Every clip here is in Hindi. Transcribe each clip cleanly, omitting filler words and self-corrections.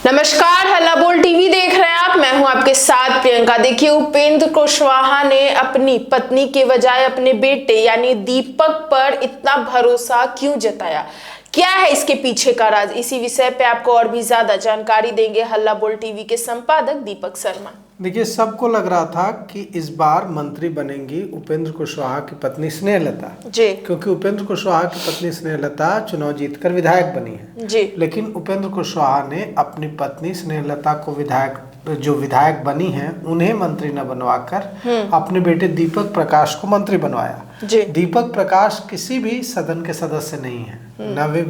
नमस्कार, हल्ला बोल टीवी देख रहे हैं आप। मैं हूं आपके साथ प्रियंका। देखिए, उपेंद्र कुशवाहा ने अपनी पत्नी के बजाय अपने बेटे यानी दीपक पर इतना भरोसा क्यों जताया? क्या है इसके पीछे का राज? इसी विषय पे आपको और भी ज्यादा जानकारी देंगे हल्ला बोल टीवी के संपादक दीपक शर्मा। देखिए, सबको लग रहा था कि इस बार मंत्री बनेंगी उपेंद्र कुशवाहा की पत्नी स्नेहलता जी, क्योंकि उपेंद्र कुशवाहा की पत्नी स्नेहलता चुनाव जीतकर विधायक बनी है जी। लेकिन उपेंद्र कुशवाहा ने अपनी पत्नी स्नेहलता को विधायक बनी है उन्हें मंत्री न बनवाकर अपने बेटे दीपक प्रकाश को मंत्री बनवाया। जी। दीपक प्रकाश किसी भी सदन के सदस्य नहीं है, न वे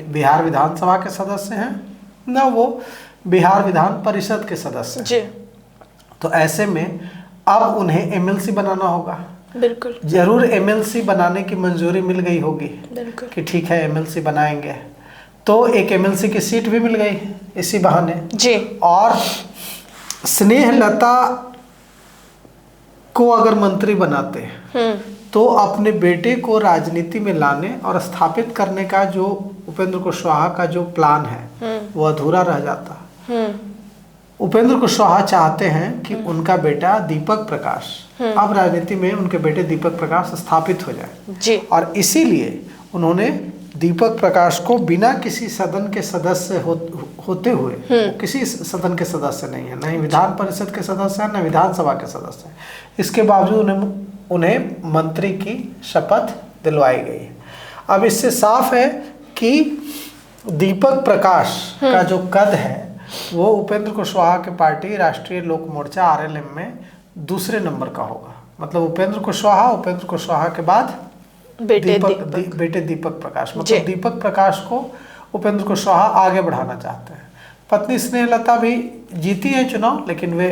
बिहार विधानसभा के सदस्य हैं, न वो बिहार विधान परिषद के सदस्य हैं। जी। तो ऐसे में अब उन्हें एमएलसी बनाना होगा। बिल्कुल। जरूर एमएलसी बनाने की मंजूरी मिल गई होगी बिल्कुल कि ठीक है एमएलसी बनाएंगे, तो एक एमएलसी की सीट भी मिल गई इसी बहाने। जी। और स्नेहलता को अगर मंत्री बनाते तो अपने बेटे को राजनीति में लाने और स्थापित करने का जो उपेंद्र कुशवाहा का जो प्लान है वो अधूरा रह जाता। उपेंद्र कुशवाहा चाहते हैं कि उनका बेटा दीपक प्रकाश अब राजनीति में उनके बेटे दीपक प्रकाश स्थापित हो जाए। जी। और इसीलिए उन्होंने दीपक प्रकाश को बिना किसी सदन के सदस्य होते हुए, वो किसी सदन के सदस्य नहीं है, नहीं विधान परिषद के सदस्य है, न विधानसभा के सदस्य है, इसके बावजूद उन्हें मंत्री की शपथ दिलवाई गई है। अब इससे साफ है कि दीपक प्रकाश का जो कद है वो उपेंद्र कुशवाहा की पार्टी राष्ट्रीय लोक मोर्चा आरएलएम में दूसरे नंबर का होगा। मतलब उपेंद्र कुशवाहा के बाद बेटे दीपक प्रकाश, मतलब दीपक प्रकाश को उपेंद्र कुशवाहा आगे बढ़ाना चाहते हैं। पत्नी स्नेहलता भी जीती है चुनाव, लेकिन वे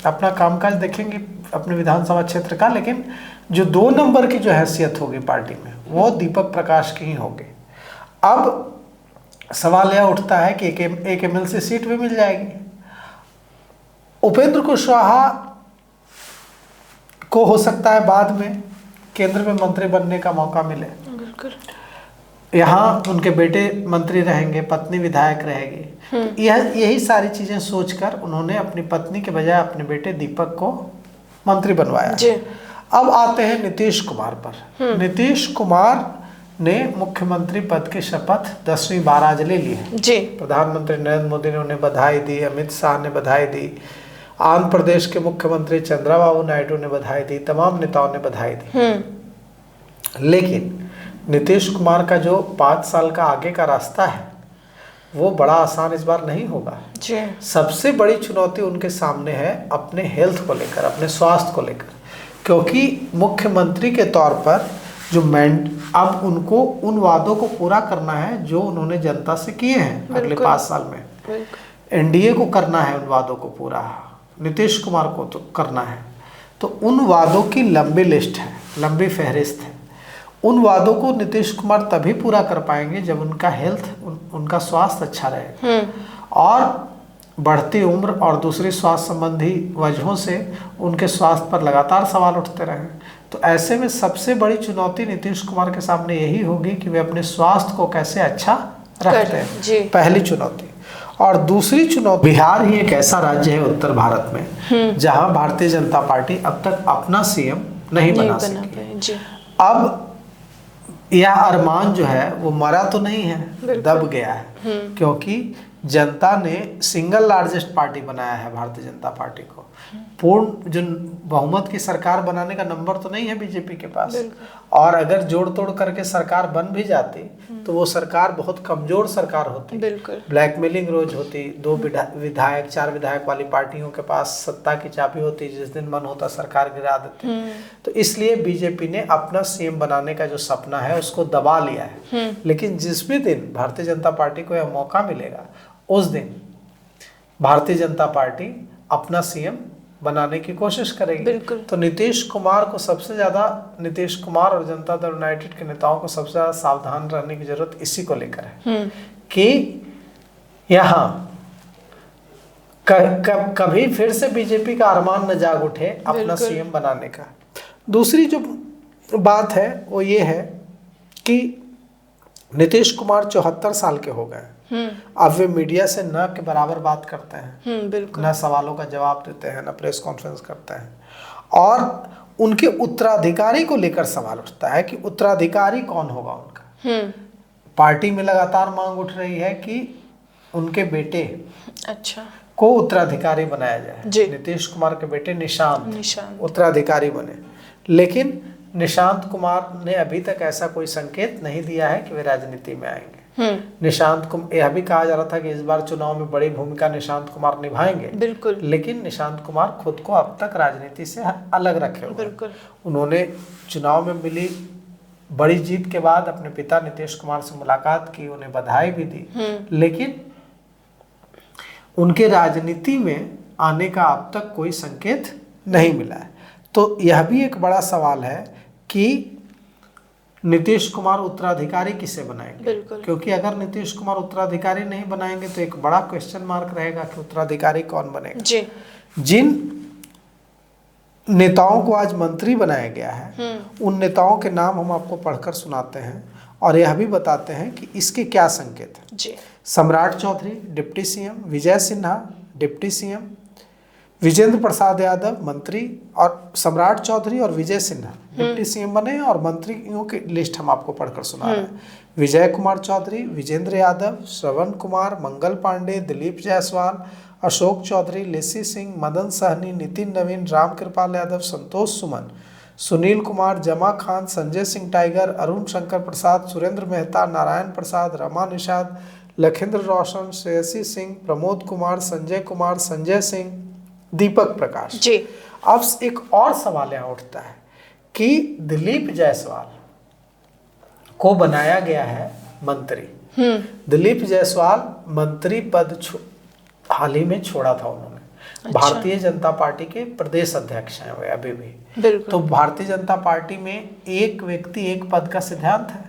अपना कामकाज देखेंगे अपने विधानसभा क्षेत्र का, लेकिन जो 2 नंबर की जो हैसियत होगी पार्टी में वो दीपक प्रकाश की ही होगी। अब सवाल यह उठता है कि एक एमएलसी सीट भी मिल जाएगी। उपेंद्र कुशवाहा को हो सकता है बाद में केंद्र में मंत्री बनने का मौका मिले। बिल्कुल। यहाँ उनके बेटे मंत्री रहेंगे, पत्नी विधायक रहेगी। तो यही सारी चीजें सोचकर उन्होंने अपनी पत्नी के बजाय अपने बेटे दीपक को मंत्री बनवाया। जी। अब आते हैं नीतीश कुमार पर। नीतीश कुमार ने मुख्यमंत्री पद की शपथ 10वीं बार आज ले ली है। जी। प्रधानमंत्री नरेंद्र मोदी ने उन्हें बधाई दी, अमित शाह ने बधाई दी, आंध्र प्रदेश के मुख्यमंत्री चंद्रबाबू नायडू ने बधाई दी, तमाम नेताओं ने बधाई दी। लेकिन नीतीश कुमार का जो 5 साल का आगे का रास्ता है वो बड़ा आसान इस बार नहीं होगा। जी। सबसे बड़ी चुनौती उनके सामने है अपने हेल्थ को लेकर, अपने स्वास्थ्य को लेकर, क्योंकि मुख्यमंत्री के तौर पर जो अब उनको उन वादों को पूरा करना है जो उन्होंने जनता से किए हैं अगले 5 साल में। एनडीए को करना है उन वादों को पूरा, नीतीश कुमार को तो करना है। तो उन वादों की लंबी लिस्ट है, लंबी फहरिस्त है। उन वादों को नीतीश कुमार तभी पूरा कर पाएंगे जब उनका हेल्थ, उनका स्वास्थ्य अच्छा रहेगा। और बढ़ती उम्र और दूसरी स्वास्थ्य संबंधी वजहों से उनके स्वास्थ्य पर लगातार सवाल उठते रहे। तो ऐसे में सबसे बड़ी चुनौती नीतीश कुमार के सामने यही होगी कि वे अपने स्वास्थ्य को कैसे अच्छा रखते हैं, पहली चुनौती। और दूसरी चुनौती, बिहार ही एक ऐसा राज्य है उत्तर भारत में जहां भारतीय जनता पार्टी अब तक अपना सीएम नहीं बना सकी। अब यह अरमान जो है वो मरा तो नहीं है, दब गया है, क्योंकि जनता ने सिंगल लार्जेस्ट पार्टी बनाया है भारतीय जनता पार्टी को। पूर्ण जो बहुमत की सरकार बनाने का नंबर तो नहीं है बीजेपी के पास। और अगर जोड़ तोड़ करके सरकार बन भी जाती तो वो सरकार बहुत कमजोर सरकार होती। ब्लैकमेलिंग रोज होती, 2 विधायक 4 विधायक वाली पार्टियों के पास सत्ता की चाबी होती, जिस दिन मन होता सरकार गिरा देते। तो इसलिए बीजेपी ने अपना सीएम बनाने का जो सपना है उसको दबा लिया है। लेकिन जिस भी दिन भारतीय जनता पार्टी को यह मौका मिलेगा उस दिन भारतीय जनता पार्टी अपना सीएम बनाने की कोशिश करेगी। तो नीतीश कुमार को सबसे ज्यादा, नीतीश कुमार और जनता दल यूनाइटेड के नेताओं को सबसे ज्यादा सावधान रहने की जरूरत इसी को लेकर है कि यहाँ कभी फिर से बीजेपी का अरमान न जाग उठे अपना सीएम बनाने का। दूसरी जो बात है वो ये है कि नीतीश कुमार 74 साल के हो गए। अब वे मीडिया से न के बराबर बात करते हैं, बिल्कुल, न सवालों का जवाब देते हैं, न प्रेस कॉन्फ्रेंस करते हैं। और उनके उत्तराधिकारी को लेकर सवाल उठता है कि उत्तराधिकारी कौन होगा उनका। पार्टी में लगातार मांग उठ रही है कि उनके बेटे को उत्तराधिकारी बनाया जाए। नीतीश कुमार के बेटे निशांत उत्तराधिकारी बने, लेकिन निशांत कुमार ने अभी तक ऐसा कोई संकेत नहीं दिया है कि वे राजनीति में आएंगे। निशांत को यह भी कहा जा रहा था कि इस बार चुनाव में बड़ी भूमिका निशांत कुमार निभाएंगे, बिल्कुल, लेकिन निशांत कुमार खुद को अब तक राजनीति से अलग रखे हुए। बिल्कुल, उन्होंने चुनाव में मिली बड़ी जीत के बाद अपने पिता नीतीश कुमार से मुलाकात की, उन्हें बधाई भी दी, लेकिन उनके राजनीति में आने का अब तक कोई संकेत नहीं मिला है। तो यह भी एक बड़ा सवाल है कि नीतीश कुमार उत्तराधिकारी किसे बनाएंगे, क्योंकि अगर नीतीश कुमार उत्तराधिकारी नहीं बनाएंगे तो एक बड़ा क्वेश्चन मार्क रहेगा कि उत्तराधिकारी कौन बनेगा। जिन नेताओं को आज मंत्री बनाया गया है उन नेताओं के नाम हम आपको पढ़कर सुनाते हैं और यह भी बताते हैं कि इसके क्या संकेत है। सम्राट Chaudhary deputy CM, Vijay Sinha deputy CM, Vijendra Prasad Yadav मंत्री, और सम्राट चौधरी और विजय सिन्हा डिप्टी सीएम बने और मंत्रियों की लिस्ट हम आपको पढ़कर सुना रहे हैं। विजय कुमार चौधरी, विजेंद्र यादव, श्रवण कुमार, मंगल पांडे, दिलीप जायसवाल, अशोक चौधरी, लेसी सिंह, मदन सहनी, नितिन नवीन, राम कृपाल यादव, संतोष सुमन, सुनील कुमार, जमा खान, संजय सिंह टाइगर, अरुण शंकर प्रसाद, सुरेंद्र मेहता, नारायण प्रसाद, रमा निषाद, लखिंद्र रोशन, श्रेयसी सिंह, प्रमोद कुमार, संजय सिंह, दीपक प्रकाश। अब एक और सवाल यहाँ उठता है कि दिलीप जायसवाल को बनाया गया है मंत्री। दिलीप जायसवाल मंत्री पद हाल ही में छोड़ा था उन्होंने। भारतीय जनता पार्टी के प्रदेश अध्यक्ष हैं वे अभी भी। तो भारतीय जनता पार्टी में एक व्यक्ति एक पद का सिद्धांत है,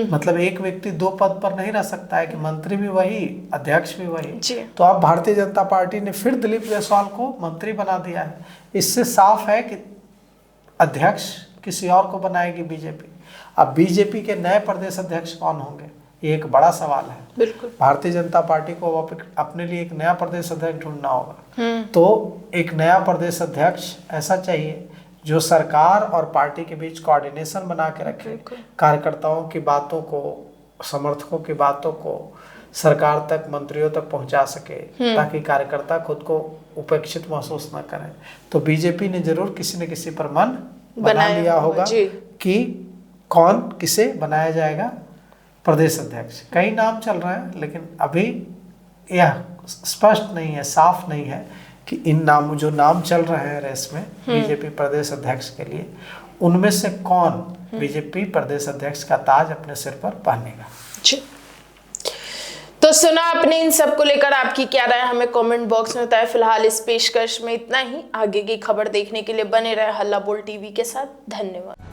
मतलब एक व्यक्ति दो पद पर नहीं रह सकता है कि मंत्री भी वही अध्यक्ष भी वही। तो अब भारतीय जनता पार्टी ने फिर दिलीप जायसवाल को मंत्री बना दिया है। इससे साफ है कि अध्यक्ष किसी और को बनाएगी बीजेपी। अब बीजेपी के नए प्रदेश अध्यक्ष कौन होंगे, ये एक बड़ा सवाल है। बिल्कुल, भारतीय जनता पार्टी को अपने लिए एक नया प्रदेश अध्यक्ष ढूंढना होगा। तो एक नया प्रदेश अध्यक्ष ऐसा चाहिए जो सरकार और पार्टी के बीच कोऑर्डिनेशन बना के रखे, कार्यकर्ताओं की बातों को, समर्थकों की बातों को सरकार तक, मंत्रियों तक पहुंचा सके, ताकि कार्यकर्ता खुद को उपेक्षित महसूस न करें। तो बीजेपी ने जरूर किसी न किसी पर मन बना लिया होगा कि कौन किसे बनाया जाएगा प्रदेश अध्यक्ष। कई नाम चल रहे हैं, लेकिन अभी यह स्पष्ट नहीं है, साफ नहीं है कि इन नाम जो नाम चल रहे हैं रेस में बीजेपी प्रदेश अध्यक्ष के लिए, उनमें से कौन बीजेपी प्रदेश अध्यक्ष का ताज अपने सिर पर पहनेगा। तो सुना आपने, इन सब को लेकर आपकी क्या राय हमें कमेंट बॉक्स में बताएं। फिलहाल इस पेशकश में इतना ही। आगे की खबर देखने के लिए बने रहे हल्ला बोल टीवी के साथ। धन्यवाद।